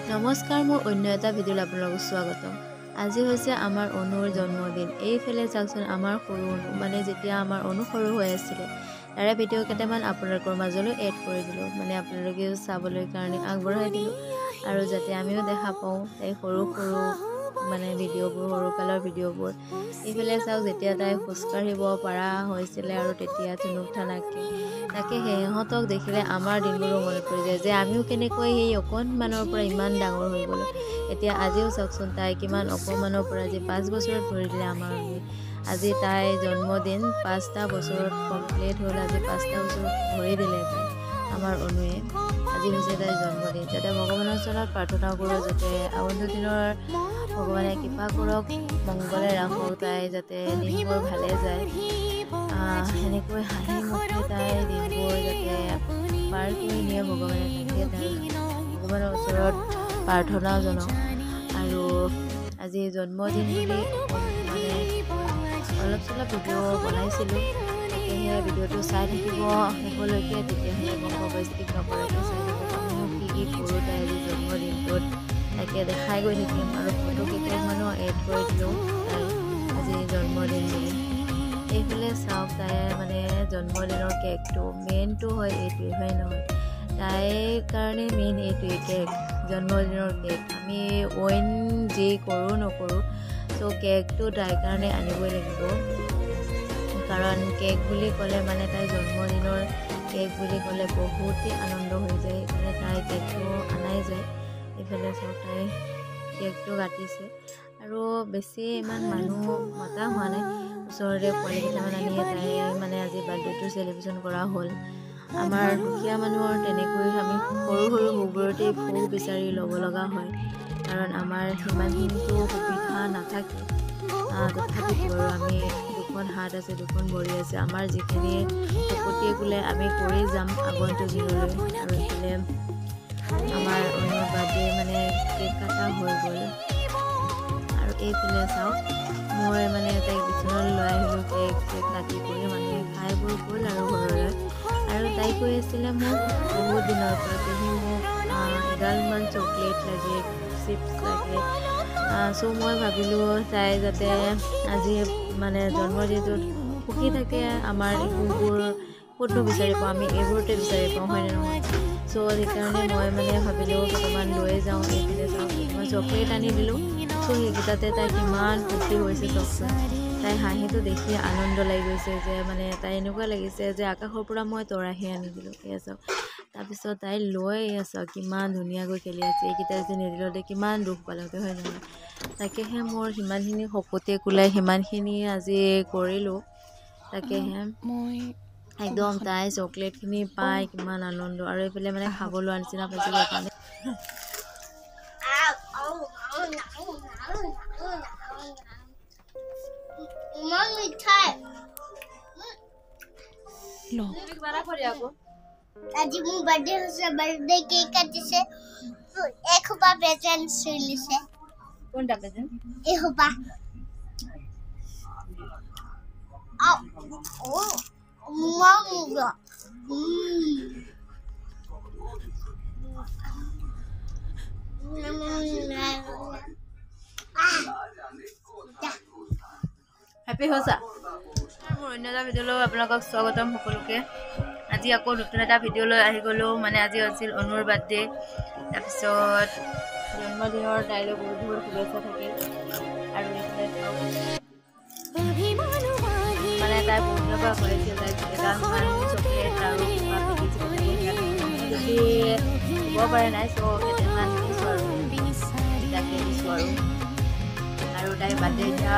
নমস্কাৰ, মোৰ অন্য এটা ভিডিঅ'লৈ আপোনালোকক স্বাগতম। আজি হৈছে আমাৰ অনুৰ জন্মদিন। এইফালে চাওকচোন, আমাৰ সৰু অনু মানে যেতিয়া আমাৰ অনু সৰু হৈ আছিলে তাৰে ভিডিঅ' কেইটামান আপোনালোকৰ মাজলৈ এড কৰি দিলোঁ, মানে আপোনালোকেও চাবলৈ কাৰণে আগবঢ়াই দিলোঁ আৰু যাতে আমিও দেখা পাওঁ তাই সৰু সৰু মানে ভিডিঅ'বোৰ, সৰুকালৰ ভিডিঅ'বোৰ। এইফালে চাওক, যেতিয়া তাই খোজকাঢ়িব পৰা হৈছিলে আৰু তেতিয়া থুনুক থানাককৈ, তাকে সিহঁতক দেখিলে আমাৰ দিনবোৰো মনত পৰি যায় যে আমিও কেনেকৈ সেই অকণমানৰ পৰা ইমান ডাঙৰ হৈ গ'লোঁ। এতিয়া আজিও চাওকচোন, তাই কিমান অকণমানৰ পৰা আজি 5 বছৰত ভৰি দিলে আমাৰ অনুৱে। আজি তাই জন্মদিন 5টা বছৰত কমপ্লিট হ'ল। আজি 5টা বছৰত ভৰি দিলে তাই আমাৰ অনুৱে। আজি হৈছে তাইৰ জন্মদিন। যাতে ভগৱানৰ ওচৰত প্ৰাৰ্থনা কৰোঁ যাতে আগন্তুক দিনৰ ভগৱানে কৃপা কৰক, মংগলে ৰাখক, তাই যাতে দিনবোৰ ভালে যায়, সেনেকৈ হাঁহি মুখে তাই দিনবোৰ যাতে পাৰ কৰি নিয়ে ভগৱানে, তাকে তাই ভগৱানৰ ওচৰত প্ৰাৰ্থনাও জনাওঁ। আৰু আজি জন্মদিন বুলি মানে অলপ চলপ ভিডিঅ' বনাইছিলোঁ, তাকেহে ভিডিঅ'টো চাই থাকিব শেষলৈকে, তেতিয়াহে গম পাব, স্কিপ নকৰাকৈ চাই থাকিব আমিও কি কৰোঁ তাই আজি জন্মদিনটোত, তাকে দেখাই গৈ থাকিম আৰু ফটো কেইটামানো এড কৰি দিলোঁ তাই আজি জন্মদিন বুলি। এইফালে চাওক, তাইৰ মানে জন্মদিনৰ কেকটো মেইনটো হয় এইটোৱে, হয় নহয়? তাইৰ কাৰণে মেইন এইটোৱে কেক, জন্মদিনৰ কেক। আমি অইন যি কৰোঁ নকৰোঁ, ত' কেকটো তাইৰ কাৰণে আনিবই লাগিব, কাৰণ কেক বুলি ক'লে মানে তাইৰ জন্মদিনৰ কেক বুলি ক'লে বহুতেই আনন্দ হৈ যায়, সেইকাৰণে তাই কেকটো আনাই যায়। এইফালে চাওক, তাই কেকটো কাটিছে আৰু বেছি ইমান মানুহ মতা হোৱা নাই, ওচৰতে পোৱালি কেইটামান আনি তাই মানে আজি বাৰ্থডেটো চেলিব্ৰেশ্যন কৰা হ'ল। আমাৰ দুখীয়া মানুহৰ তেনেকৈ আমি সৰু সৰু সুখবোৰতেই সুখ বিচাৰি ল'ব লগা হয়, কাৰণ আমাৰ সিমানখিনিতো সুবিধা নাথাকে। তথাপিতো আৰু আমি দুখন হাত আছে, দুখন ভৰি আছে, আমাৰ যিখিনি শপতি বোলে আমি কৰি যাম আগন্তুক দিনলৈ। আৰু এইফালে আমাৰ অনুৰ বাৰ্থডে মানে কেক কটা হৈ গ'ল। আৰু এইফালে চাওক, মই মানে তাইক বিচনালৈ লৈ আহিলোঁ, কেক কাটি কৰি মানুহে খাই বৈ গ'ল আৰু ঘৰলৈ। আৰু তাই কৈ আছিলে মোক বহুত দিনৰ পৰা, পেহী মোক এগালমান চকলেট লাগে, চিপছ লাগে। চ' মই ভাবিলোঁ তাই যাতে আজি মানে জন্মদিনটোত সুখী থাকে, আমাৰ সুখবোৰ ক'তনো বিচাৰি পাওঁ, আমি এইবোৰতে বিচাৰি পাওঁ, হয়নে নহয়? চ' সেইকাৰণে মই মানে ভাবিলোঁ কেইটামান লৈ যাওঁ। এইফালে চাওক, মই চকলেট আনি দিলোঁ। চ' সেইকেইটাতে তাই কিমান ফূৰ্তি হৈছে চাওকচোন, তাই হাঁহিটো দেখি আনন্দ লাগি গৈছে, যে মানে তাই এনেকুৱা লাগিছে যে আকাশৰ পৰা মই তৰাহে আনি দিলোঁ। এয়া চাওক, তাৰপিছত তাই লৈ চাওক কিমান ধুনীয়াকৈ খেলি আছে। এইকেইটা যে নিদিলতে কিমান দুখ পালোঁতে, হয় নহয়? তাকেহে মোৰ সিমানখিনি শপতি কোলাই সিমানখিনি আজি কৰিলোঁ। তাকেহে একদম তাই চকলেটখিনি পাই কিমান আনন্দ, আৰু এইফালে মানে খাব লোৱাৰ নিচিনা পাইছিলোঁ সেইকাৰণে আজি মোৰ বাৰ্থডে হৈছে, বাৰ্থডে কেক কাটিছে, এখোপা প্ৰেজেন্ট চলিছে। কোনটা প্ৰেজেন্ট? এখোপা হেপী হৈছা? মোৰ অন্য এটা ভিডিঅ'লৈ আপোনালোকক স্বাগতম সকলোকে। আজি আকৌ নতুন এটা ভিডিঅ'লৈ আহি গ'লোঁ, মানে আজি আছিল অনুৰ বাৰ্থডে। তাৰপিছত জন্মদিনৰ তাইলৈ বহুত বহুত শুভেচ্ছা থাকিল। আৰু এইফালে চাওক, মানে তাই বহুত দিনৰ পৰা কৰিছিল, তাইক এগালমান চকলেট আৰু কিবা যদি দিব পাৰে নাই, চ' কেইটামান দিছোঁ আৰু তাকে দিছোঁ। আৰু তাইৰ বাৰ্থডে এতিয়া